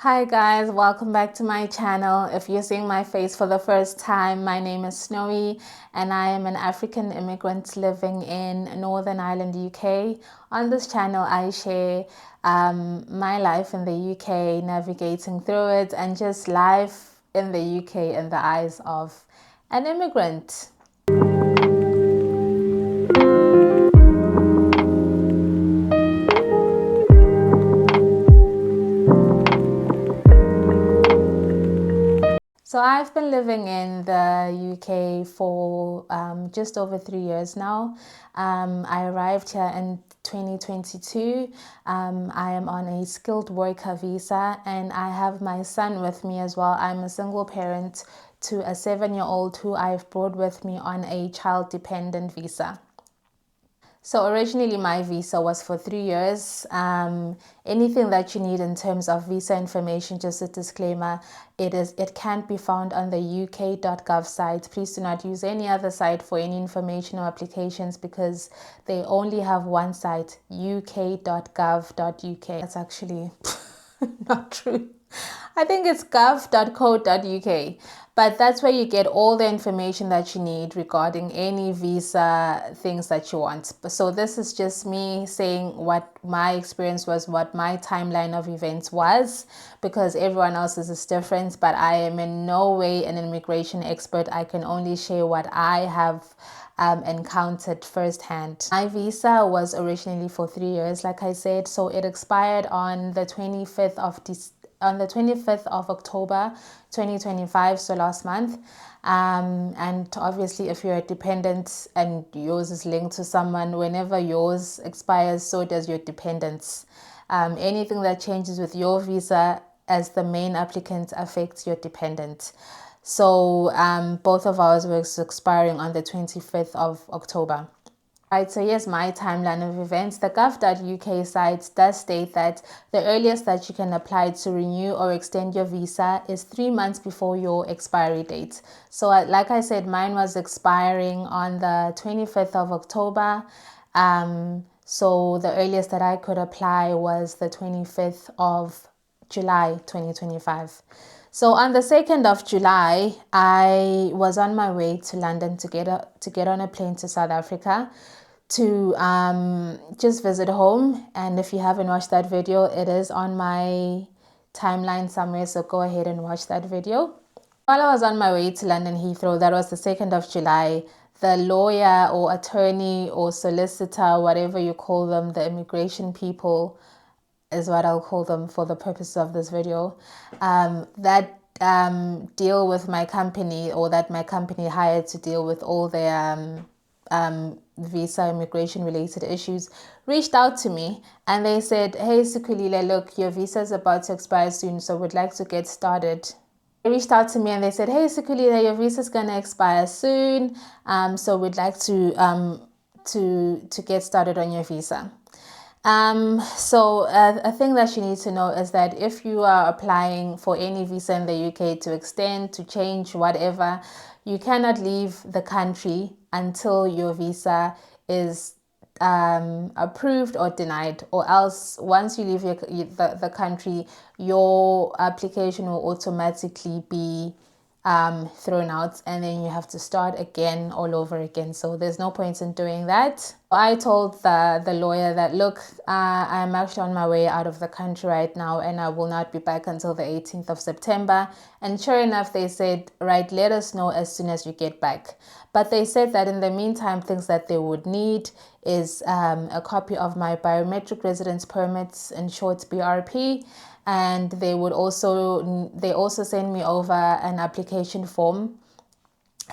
Hi guys, welcome back to my channel. If you're seeing my face for the first time, my name is Snowy and I am an African immigrant living in Northern Ireland, UK. On this channel, I share my life in the UK, navigating through it, and just life in the UK in the eyes of an immigrant. So I've been living in the UK for just over 3 years now. I arrived here in 2022. I am on a skilled worker visa and I have my son with me as well. I'm a single parent to a 7-year-old who I've brought with me on a child dependent visa. So originally my visa was for 3 years. Anything that you need in terms of visa information, just a disclaimer, it can't be found on the uk.gov site. Please do not use any other site for any information or applications because they only have one site, uk.gov.uk. That's actually not true. I think it's gov.co.uk, but that's where you get all the information that you need regarding any visa things that you want. So this is just me saying what my experience was, what my timeline of events was, because everyone else's is different, but I am in no way an immigration expert. I can only share what I have encountered firsthand. My visa was originally for 3 years, like I said, so it expired on the 25th of October 2025, so last month. And obviously, if you're a dependent and yours is linked to someone, whenever yours expires, so does your dependent's. Anything that changes with your visa as the main applicant affects your dependent. So both of ours were expiring on the 25th of October. Right, so here's my timeline of events. The gov.uk site does state that the earliest that you can apply to renew or extend your visa is 3 months before your expiry date. So like I said, mine was expiring on the 25th of October. So the earliest that I could apply was the 25th of July 2025. So on the 2nd of July, I was on my way to London to get on a plane to South Africa to just visit home. And if you haven't watched that video, it is on my timeline somewhere, so go ahead and watch that video. While I was on my way to London Heathrow, that was the 2nd of July, the lawyer or attorney or solicitor, whatever you call them, the immigration people is what I'll call them for the purpose of this video, that deal with my company, or that my company hired to deal with all their visa immigration related issues, reached out to me and they said, "Hey Sikulile, look, your visa is about to expire soon, so we'd like to get started." They reached out to me and they said, "Hey Sikulile, your visa is gonna expire soon, so we'd like to get started on your visa." So a thing that you need to know is that if you are applying for any visa in the UK to extend, to change, whatever, you cannot leave the country until your visa is approved or denied, or else once you leave the country, your application will automatically be thrown out and then you have to start again all over again. So there's no point in doing that. I told the lawyer that, look, I'm actually on my way out of the country right now and I will not be back until the 18th of September. And sure enough, they said, right, let us know as soon as you get back. But they said that in the meantime, things that they would need is a copy of my biometric residence permits, in short BRP, and they also send me over an application form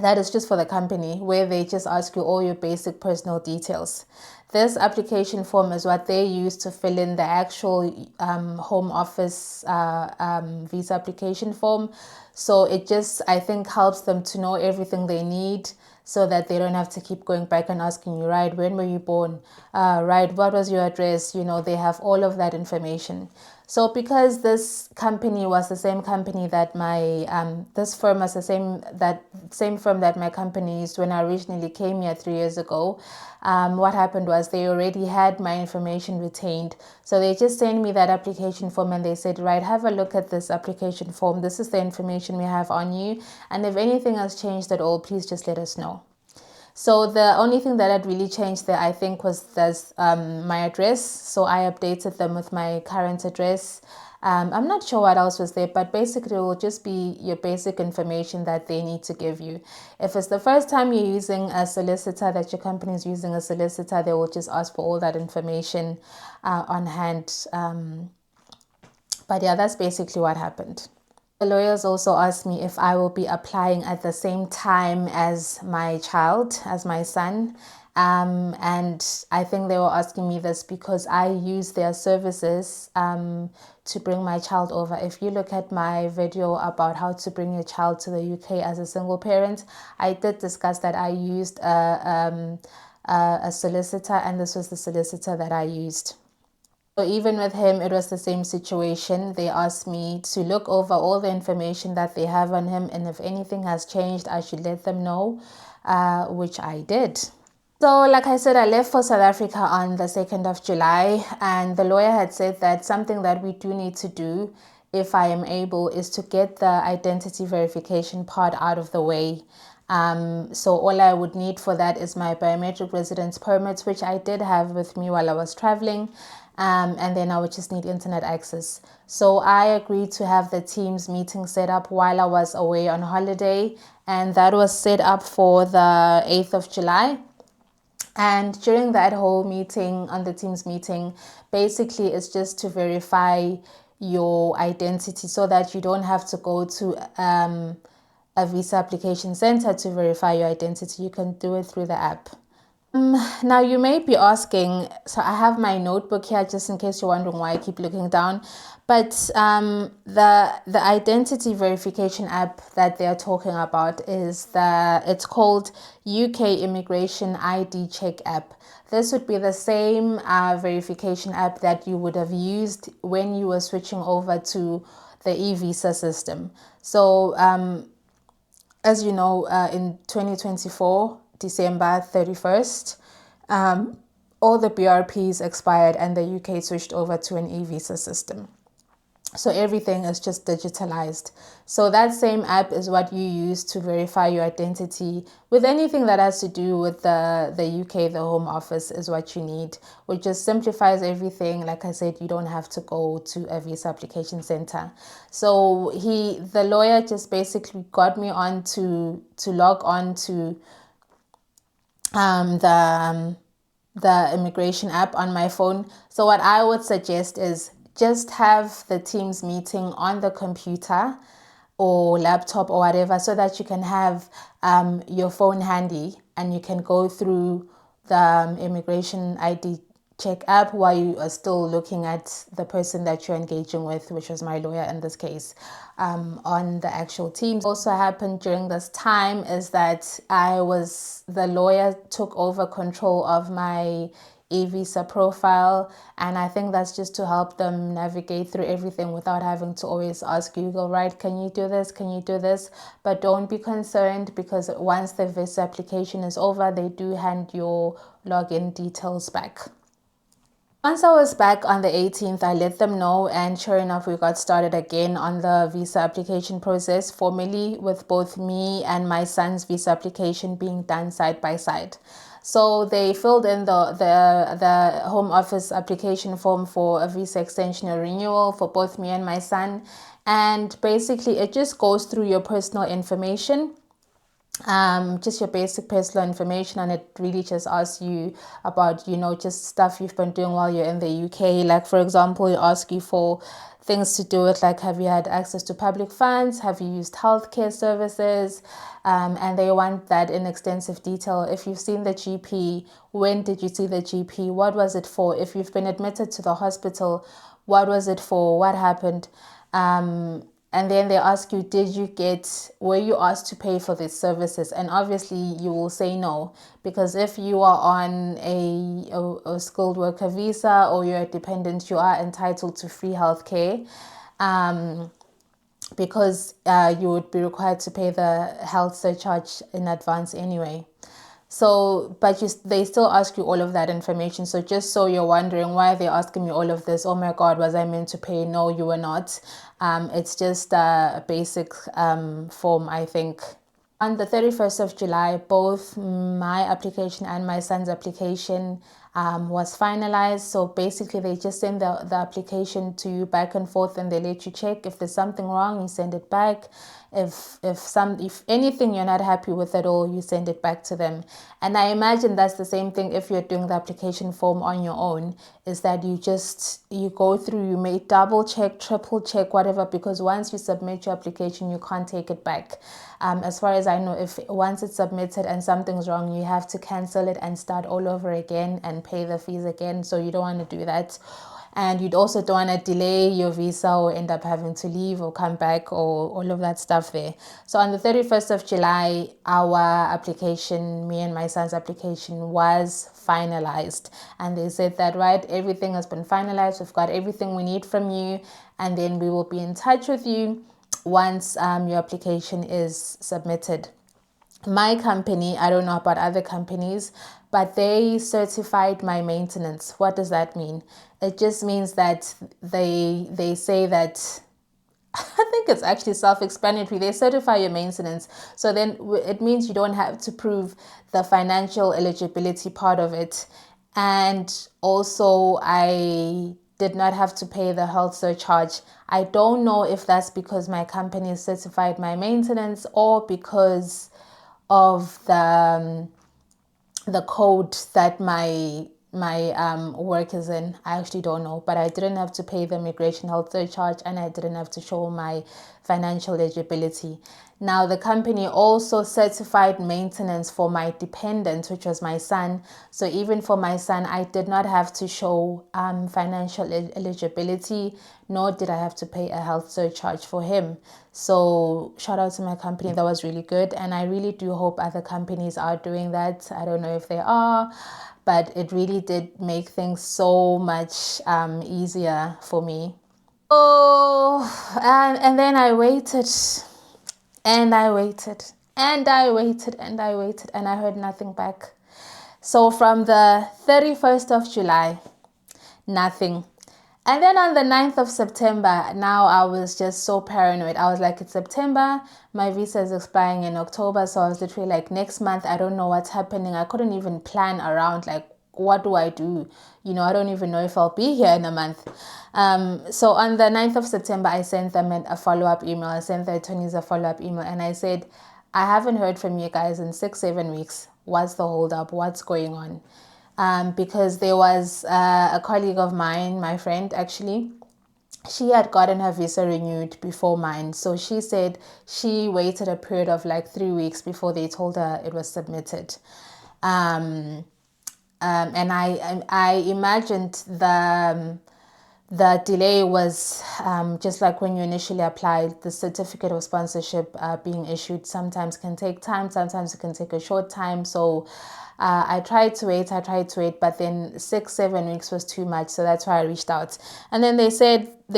that is just for the company, where they just ask you all your basic personal details. This application form is what they use to fill in the actual home office visa application form. So it just, I think, helps them to know everything they need, so that they don't have to keep going back and asking you, right, when were you born? Right, what was your address? You know, they have all of that information. So because this company was the same company that my this firm was the same firm that my company used when I originally came here 3 years ago, what happened was they already had my information retained. So they just sent me that application form and they said, right, have a look at this application form. This is the information we have on you. And if anything has changed at all, please just let us know. So the only thing that had really changed there, I think, was my address. So I updated them with my current address. I'm not sure what else was there, but basically it will just be your basic information that they need to give you. If it's the first time you're using a solicitor, that your company is using a solicitor, they will just ask for all that information on hand. But yeah, that's basically what happened. The lawyers also asked me if I will be applying at the same time as my child, as my son. And I think they were asking me this because I use their services to bring my child over. If you look at my video about how to bring your child to the UK as a single parent, I did discuss that I used a solicitor, and this was the solicitor that I used. So even with him, it was the same situation. They asked me to look over all the information that they have on him, and if anything has changed, I should let them know, which I did. So like I said, I left for South Africa on the 2nd of July, and the lawyer had said that something that we do need to do, if I am able, is to get the identity verification part out of the way. So all I would need for that is my biometric residence permit, which I did have with me while I was traveling. And then I would just need internet access. So I agreed to have the Teams meeting set up while I was away on holiday, and that was set up for the 8th of July. And during that whole meeting, on the Teams meeting, basically it's just to verify your identity so that you don't have to go to a visa application center to verify your identity. You can do it through the app. Now you may be asking, so I have my notebook here just in case you're wondering why I keep looking down, but the identity verification app that they're talking about it's called UK Immigration ID Check app. This would be the same verification app that you would have used when you were switching over to the e-visa system. So as you know, in 2024, December 31st, all the BRPs expired and the UK switched over to an e-visa system. So everything is just digitalized. So that same app is what you use to verify your identity with anything that has to do with the UK, the Home Office is what you need, which just simplifies everything. Like I said, you don't have to go to a visa application center. So the lawyer just basically got me on to log on to the immigration app on my phone. So what I would suggest is just have the Teams meeting on the computer or laptop or whatever, so that you can have your phone handy and you can go through the immigration ID check app while you are still looking at the person that you're engaging with, which was my lawyer in this case, on the actual Teams. Also happened during this time is that the lawyer took over control of my e-visa profile, and I think that's just to help them navigate through everything without having to always ask Google, right, can you do this, can you do this? But don't be concerned, because once the visa application is over, they do hand your login details back. Once I was back on the 18th, I let them know, and sure enough, we got started again on the visa application process formally, with both me and my son's visa application being done side by side. So they filled in the Home Office application form for a visa extension or renewal for both me and my son. And basically it just goes through your personal information, just your basic personal information, and it really just asks you about, just stuff you've been doing while you're in the UK. Like, for example, it asks you for things to do with, like, have you had access to public funds? Have you used healthcare services? And they want that in extensive detail. If you've seen the GP, when did you see the GP? What was it for? If you've been admitted to the hospital, what was it for? What happened? and then they ask you, were you asked to pay for these services? And obviously you will say no, because if you are on a skilled worker visa or you're a dependent, you are entitled to free healthcare, because you would be required to pay the health surcharge in advance anyway. So, but they still ask you all of that information. So just so you're wondering why they're asking me all of this, oh my God, was I meant to pay? No, you were not. It's just a basic form, I think. On the 31st of July, both my application and my son's application was finalized. So basically, they just send the application to you back and forth, and they let you check. If there's something wrong, you send it back. If anything you're not happy with at all, you send it back to them. And I imagine that's the same thing if you're doing the application form on your own, is that you go through, you may double check, triple check, whatever, because once you submit your application, you can't take it back. As far as I know, if once it's submitted and something's wrong, you have to cancel it and start all over again and pay the fees again. So you don't want to do that. And you'd also don't want to delay your visa or end up having to leave or come back or all of that stuff there. So on the 31st of July, our application, me and my son's application, was finalized. And they said that, right, everything has been finalized. We've got everything we need from you. And then we will be in touch with you once your application is submitted. My company, I don't know about other companies, but they certified my maintenance. What does that mean? It just means that they say that, I think it's actually self-explanatory. They certify your maintenance. So then it means you don't have to prove the financial eligibility part of it. And also I did not have to pay the health surcharge. I don't know if that's because my company certified my maintenance or because of the code that my work is in. I actually don't know, but I didn't have to pay the immigration health surcharge and I didn't have to show my financial eligibility. Now, the company also certified maintenance for my dependent, which was my son. So even for my son, I did not have to show financial eligibility, nor did I have to pay a health surcharge for him. So shout out to my company. That was really good. And I really do hope other companies are doing that. I don't know if they are, but it really did make things so much easier for me. Oh, and then I waited. And I waited, and I waited, and I waited, and I heard nothing back. So from the 31st of July, nothing. And then on the 9th of September, now I was just so paranoid. I was like, it's September, my visa is expiring in October. So I was literally like, next month, I don't know what's happening. I couldn't even plan around, like, what do I do? I don't even know if I'll be here in a month. So on the 9th of September, I sent them a follow-up email. I sent the attorneys a follow-up email. And I said, I haven't heard from you guys in 6-7 weeks. What's the holdup? What's going on? Because there was a colleague of mine, my friend actually, she had gotten her visa renewed before mine. So she said she waited a period of like 3 weeks before they told her it was submitted. And I imagined the delay was just like when you initially applied, the certificate of sponsorship being issued sometimes can take time, sometimes it can take a short time. So I tried to wait, but then 6-7 weeks was too much. So that's why I reached out. And then they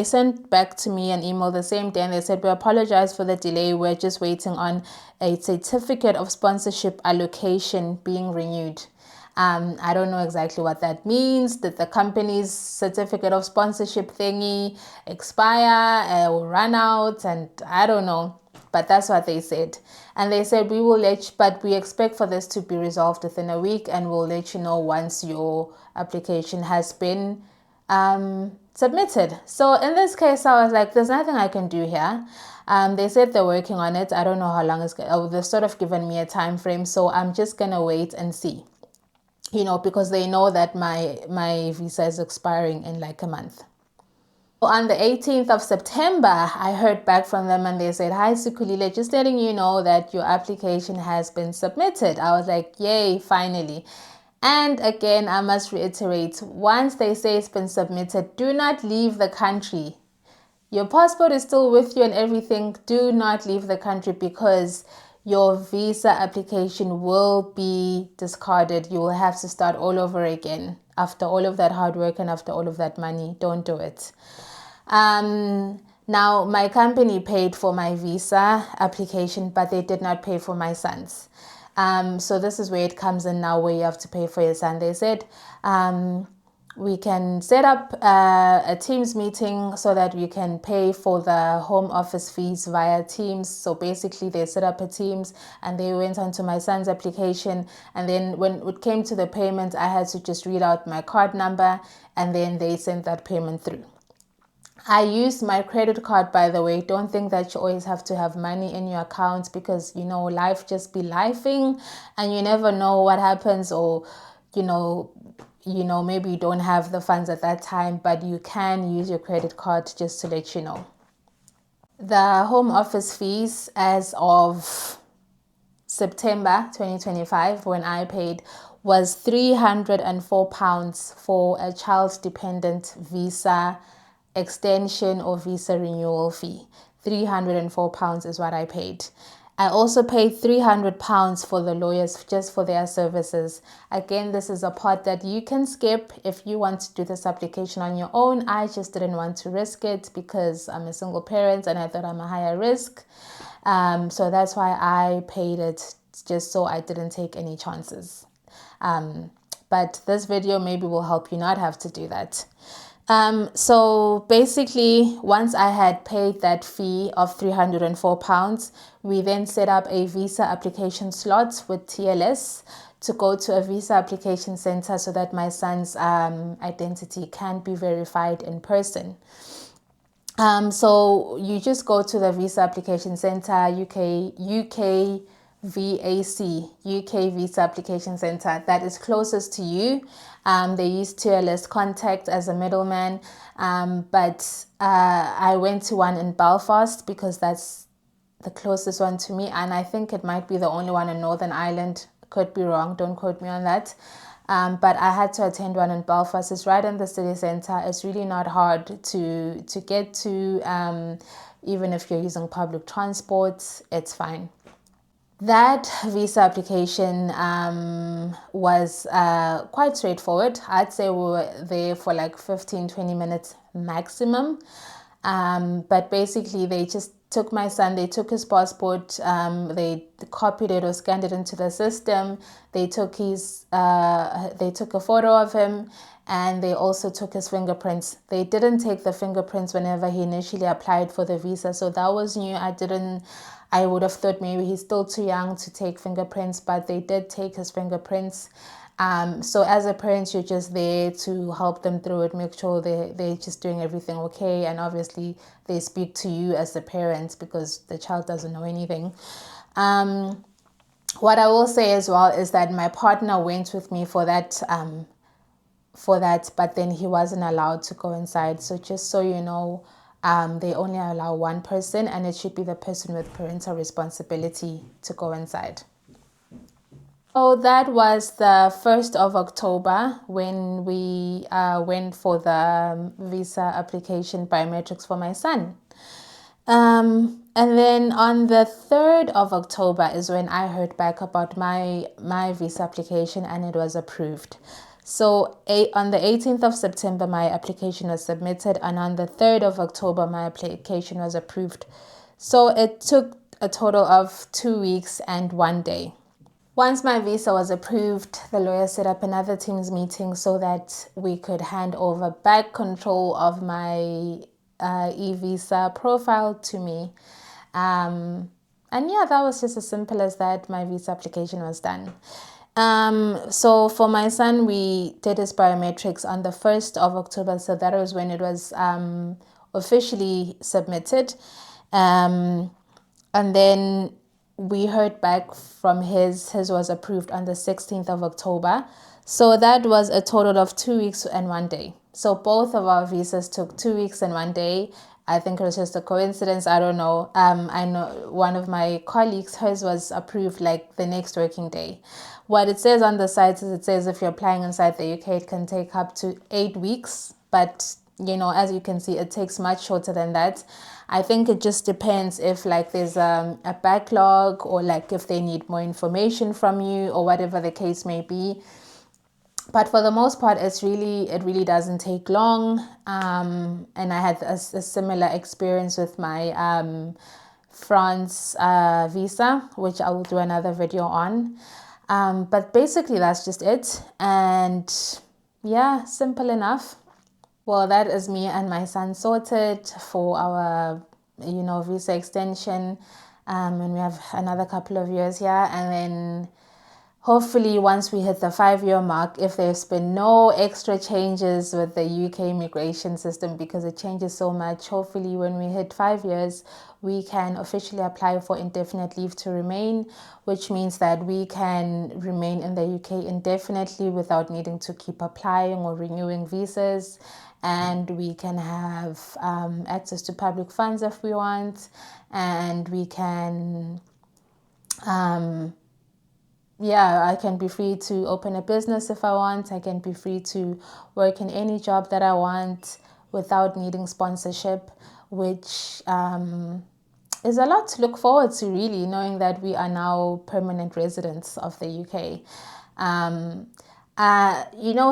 sent back to me an email the same day and they said, we apologize for the delay. We're just waiting on a certificate of sponsorship allocation being renewed. I don't know exactly what that means. Did the company's certificate of sponsorship thingy expire or run out? And I don't know. But that's what they said. And they said, we will let you, but we expect for this to be resolved within a week and we'll let you know once your application has been submitted. So in this case, I was like, there's nothing I can do here. They said they're working on it. I don't know how long it's going to, they've sort of given me a time frame. So I'm just going to wait and see. Because they know that my visa is expiring in like a month. On the 18th of September, I heard back from them and they said, hi, Sikhulile, just letting you know that your application has been submitted. I was like, yay, finally. And again, I must reiterate, once they say it's been submitted, do not leave the country. Your passport is still with you and everything. Do not leave the country, because your visa application will be discarded. You will have to start all over again after all of that hard work and after all of that money. Don't do it. Now, my company paid for my visa application, but they did not pay for my son's. So this is where it comes in now, where you have to pay for your son. They said, we can set up a Teams meeting so that we can pay for the home office fees via Teams. So basically they set up a Teams and they went onto my son's application. And then when it came to the payment, I had to just read out my card number and then they sent that payment through. I used my credit card, by the way. Don't think that you always have to have money in your account, because, life just be lifing and you never know what happens, or, maybe you don't have the funds at that time, but you can use your credit card, just to let you know. The home office fees as of September 2025, when I paid, was £304 for a child dependent visa extension or visa renewal fee. £304 is what I paid. I also paid £300 for the lawyers, just for their services. Again, this is a part that you can skip if you want to do this application on your own. I just didn't want to risk it because I'm a single parent and I thought I'm a higher risk. So that's why I paid it, just so I didn't take any chances. But this video maybe will help you not have to do that. So basically, once I had paid that fee of £304, we then set up a visa application slot with TLS to go to a visa application center so that my son's identity can be verified in person. So you just go to the visa application center, UK Visa Application Center, that is closest to you. They use TLS Contact as a middleman, but I went to one in Belfast because that's the closest one to me, and I think it might be the only one in Northern Ireland. Could be wrong, don't quote me on that. But I had to attend one in Belfast. It's right in the city center. It's really not hard to get to, even if you're using public transport, it's fine. That visa application was quite straightforward. I'd say we were there for like 15-20 minutes maximum. But basically they just took my son, they took his passport, they copied it or scanned it into the system. They took they took a photo of him, and they also took his fingerprints. They didn't take the fingerprints whenever he initially applied for the visa, so that was new. I would have thought maybe he's still too young to take fingerprints, but they did take his fingerprints. So as a parent, you're just there to help them through it, make sure they're just doing everything okay. And obviously they speak to you as the parent because the child doesn't know anything. What I will say as well is that my partner went with me for that, but then he wasn't allowed to go inside. So just so you know, they only allow one person, and it should be the person with parental responsibility to go inside. So that was the 1st of October when we went for the visa application biometrics for my son. And then on the 3rd of October is when I heard back about my visa application, and it was approved. So on the 18th of September, my application was submitted, and on the 3rd of October, my application was approved. So it took a total of 2 weeks and 1 day. Once my visa was approved, the lawyer set up another Teams meeting so that we could hand over back control of my e-visa profile to me. And yeah, that was just as simple as that. My visa application was done. So for my son, we did his biometrics on the 1st of October. So that was when it was officially submitted. And then we heard back from his was approved on the 16th of October. So that was a total of 2 weeks and 1 day. So both of our visas took 2 weeks and 1 day. I think it was just a coincidence. I don't know. I know one of my colleagues, hers was approved like the next working day. What it says on the site is, it says if you're applying inside the UK, it can take up to 8 weeks. But as you can see, it takes much shorter than that. I think it just depends if like there's a backlog, or like if they need more information from you, or whatever the case may be. But for the most part, it really doesn't take long. And I had a similar experience with my France visa, which I will do another video on. But basically, that's just it. And yeah, simple enough. Well, that is me and my son sorted for our, visa extension. And we have another couple of years here. And then hopefully once we hit the 5-year mark, if there's been no extra changes with the UK immigration system, because it changes so much, hopefully when we hit 5 years, we can officially apply for indefinite leave to remain, which means that we can remain in the UK indefinitely without needing to keep applying or renewing visas. And we can have access to public funds if we want, and we can I can be free to open a business if I want. I can be free to work in any job that I want without needing sponsorship, which is a lot to look forward to, really, knowing that we are now permanent residents of the UK.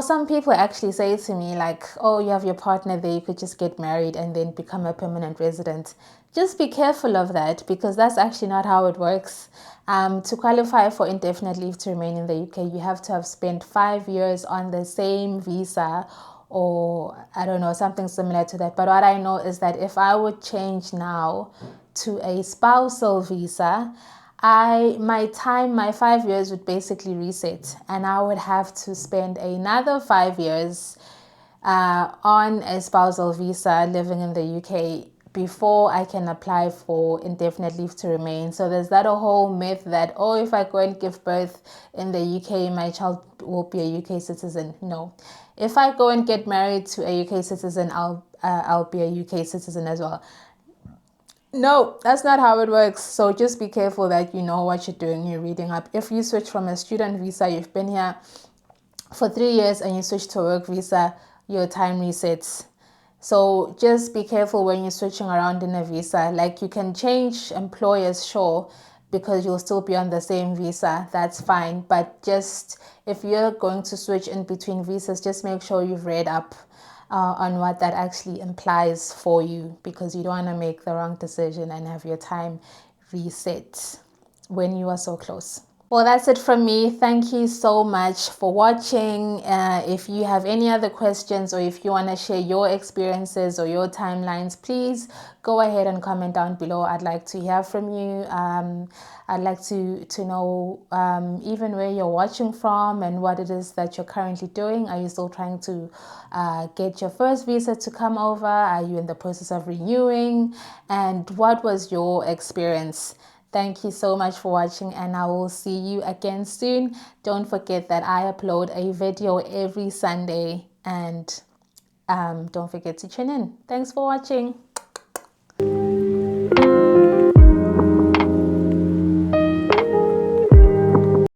Some people actually say to me like, oh, you have your partner there, you could just get married and then become a permanent resident. Just be careful of that, because that's actually not how it works. To qualify for indefinite leave to remain in the UK, you have to have spent 5 years on the same visa, or I don't know, something similar to that. But what I know is that if I would change now to a spousal visa, my 5 years would basically reset, and I would have to spend another 5 years on a spousal visa living in the UK before I can apply for indefinite leave to remain. So there's that whole myth that, oh, if I go and give birth in the UK, my child will be a UK citizen. No. If I go and get married to a UK citizen, I'll be a UK citizen as well. No, that's not how it works. So just be careful that you know what you're doing, you're reading up. If you switch from a student visa, you've been here for 3 years, and you switch to a work visa, your time resets. So just be careful when you're switching around in a visa. Like, you can change employers, sure, because you'll still be on the same visa. That's fine. But just if you're going to switch in between visas, just make sure you've read up on what that actually implies for you, because you don't want to make the wrong decision and have your time reset when you are so close. Well, that's it from me. Thank you so much for watching. If you have any other questions, or if you want to share your experiences or your timelines, please go ahead and comment down below. I'd like to hear from you. I'd like to know even where you're watching from and what it is that you're currently doing. Are you still trying to get your first visa to come over? Are you in the process of renewing? And what was your experience? Thank you so much for watching, and I will see you again soon. Don't forget that I upload a video every Sunday, and don't forget to tune in. Thanks for watching.